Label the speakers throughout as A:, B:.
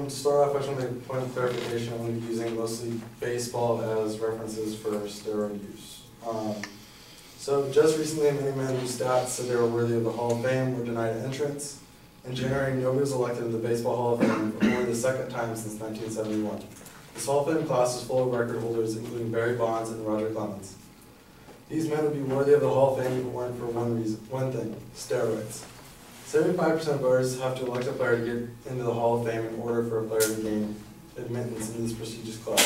A: To start off, I just want to make a point of clarification. I'm going to be using mostly baseball as references for steroid use. So just recently, many men whose stats said they were worthy of the Hall of Fame were denied entrance. In January, nobody was elected to the Baseball Hall of Fame for only the second time since 1971. This Hall of Fame class is full of record holders, including Barry Bonds and Roger Clemens. These men would be worthy of the Hall of Fame if it weren't for one thing, steroids. 75% of voters have to elect a player to get into the Hall of Fame in order for a player to gain admittance into this prestigious club.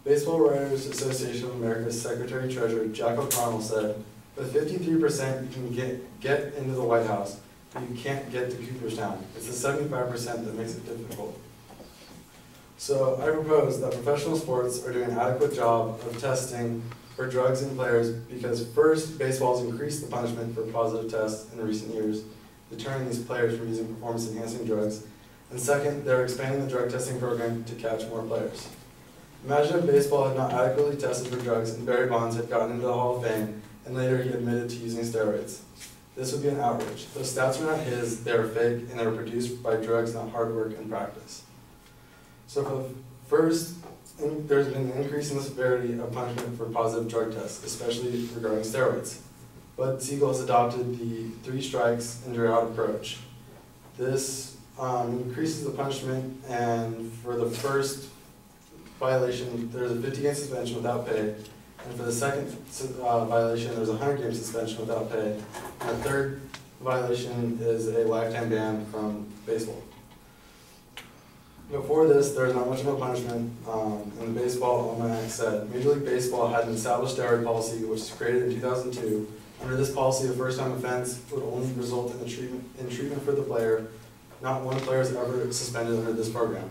A: Baseball Writers Association of America's Secretary-Treasurer Jack O'Connell said, with 53% you can get into the White House, but you can't get to Cooperstown. It's the 75% that makes it difficult. So I propose that professional sports are doing an adequate job of testing for drugs in players because first, baseball has increased the punishment for positive tests in recent years, deterring these players from using performance-enhancing drugs, and second, they're expanding the drug testing program to catch more players. Imagine if baseball had not adequately tested for drugs and Barry Bonds had gotten into the Hall of Fame and later he admitted to using steroids. This would be an outrage. Those stats are not his, they are fake, and they were produced by drugs, not hard work and practice. So for the first, there's been an increase in the severity of punishment for positive drug tests, especially regarding steroids. Bud Siegel has adopted the 3 strikes and you're out approach. This increases the punishment, and for the first violation, there's a 50-game suspension without pay, and for the second violation, there's a 100-game suspension without pay, and the third violation is a lifetime ban from baseball. Before this, there was not much of a punishment, and the Baseball Almanac said, Major League Baseball had an established steroid policy which was created in 2002. Under this policy, a first-time offense would only result in treatment for the player. Not one player is ever suspended under this program.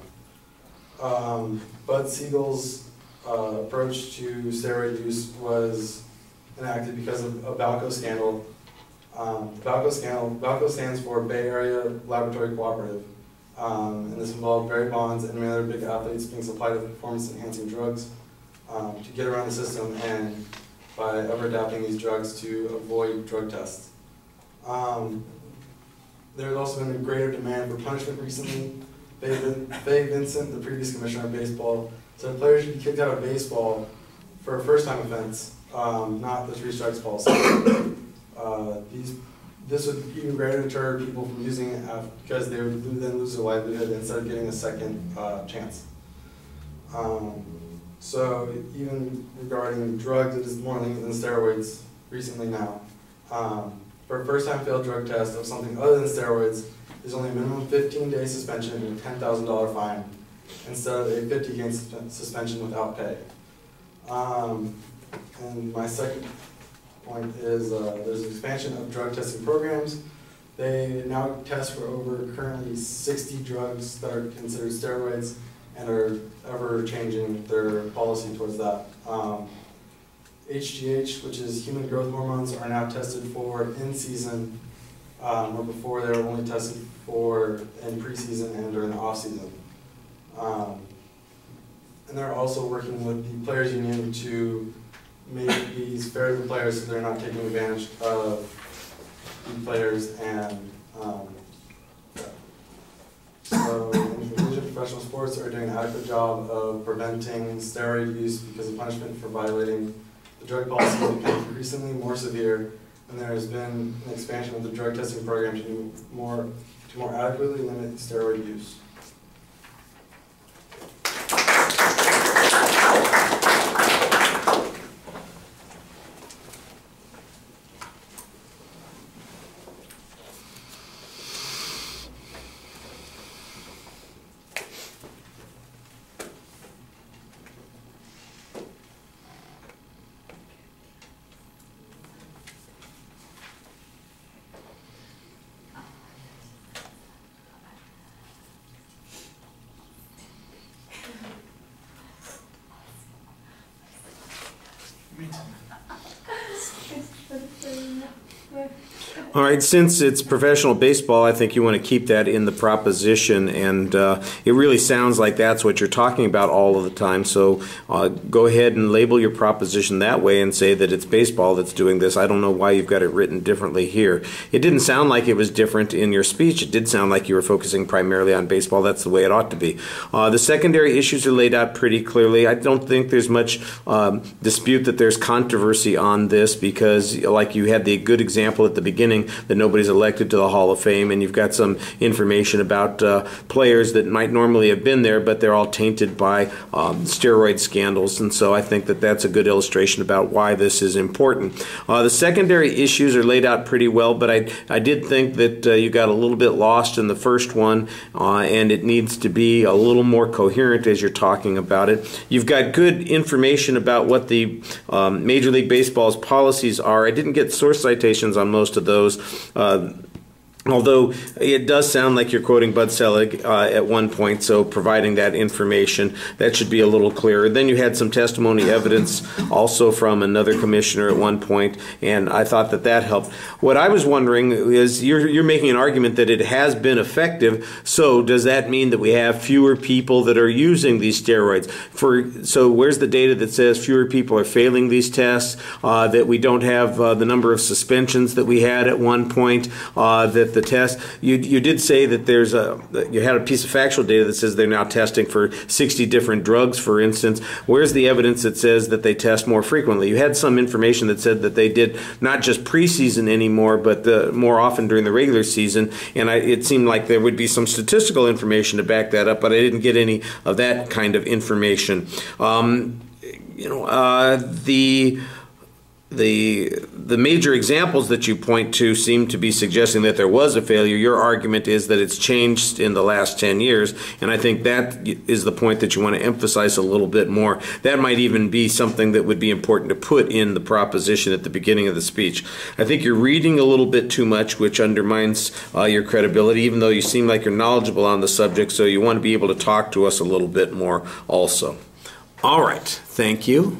A: Bud Siegel's approach to steroid use was enacted because of a Balco scandal. Balco stands for Bay Area Laboratory Cooperative, and this involved Barry Bonds and many other big athletes being supplied with performance-enhancing drugs to get around the system and by ever adapting these drugs to avoid drug tests. There's also been a greater demand for punishment recently. Faye Vincent, the previous commissioner of baseball, said players should be kicked out of baseball for a first-time offense, not the 3 strikes policy. This would even greater deter people from using it because they would then lose their livelihood instead of getting a second chance. So even regarding drugs, it is more lenient than steroids recently now. For a first-time failed drug test of something other than steroids, there's only a minimum 15-day suspension and a $10,000 fine instead of a 50-game suspension without pay. And my second point is there's an expansion of drug testing programs. They now test for over currently 60 drugs that are considered steroids and are ever changing their policy towards that. HGH, which is human growth hormones, are now tested for in season, where before they were only tested for in preseason and during the off season. And they're also working with the players union to make these fair to the players so they're not taking advantage of the players. And so in conclusion, professional sports are doing an adequate job of preventing steroid use because the punishment for violating the drug policy has become increasingly more severe, and there has been an expansion of the drug testing program to more adequately limit steroid use.
B: All right, since it's professional baseball, I think you want to keep that in the proposition, and it really sounds like that's what you're talking about all of the time. So go ahead and label your proposition that way and say that it's baseball that's doing this. I don't know why you've got it written differently here. It didn't sound like it was different in your speech. It did sound like you were focusing primarily on baseball. That's the way it ought to be. The secondary issues are laid out pretty clearly. I don't think there's much dispute that there's controversy on this because, like you had the good example at the beginning, that nobody's elected to the Hall of Fame, and you've got some information about players that might normally have been there, but they're all tainted by steroid scandals, and so I think that that's a good illustration about why this is important. The secondary issues are laid out pretty well, but I did think that you got a little bit lost in the first one, and it needs to be a little more coherent as you're talking about it. You've got good information about what the Major League Baseball's policies are. I didn't get source citations on most of those. Although it does sound like you're quoting Bud Selig at one point, so providing that information, that should be a little clearer. Then you had some testimony evidence also from another commissioner at one point, and I thought that that helped. What I was wondering is you're making an argument that it has been effective, so does that mean that we have fewer people that are using these steroids? So where's the data that says fewer people are failing these tests, that we don't have the number of suspensions that we had at one point, that the test, you did say that you had a piece of factual data that says they're now testing for 60 different drugs, for instance. Where's the evidence that says that they test more frequently? You had some information that said that they did not just preseason anymore, but more often during the regular season, and it seemed like there would be some statistical information to back that up, but I didn't get any of that kind of information. The major examples that you point to seem to be suggesting that there was a failure. Your argument is that it's changed in the last 10 years, and I think that is the point that you want to emphasize a little bit more. That might even be something that would be important to put in the proposition at the beginning of the speech. I think you're reading a little bit too much, which undermines your credibility, even though you seem like you're knowledgeable on the subject, so you want to be able to talk to us a little bit more also. All right, thank you.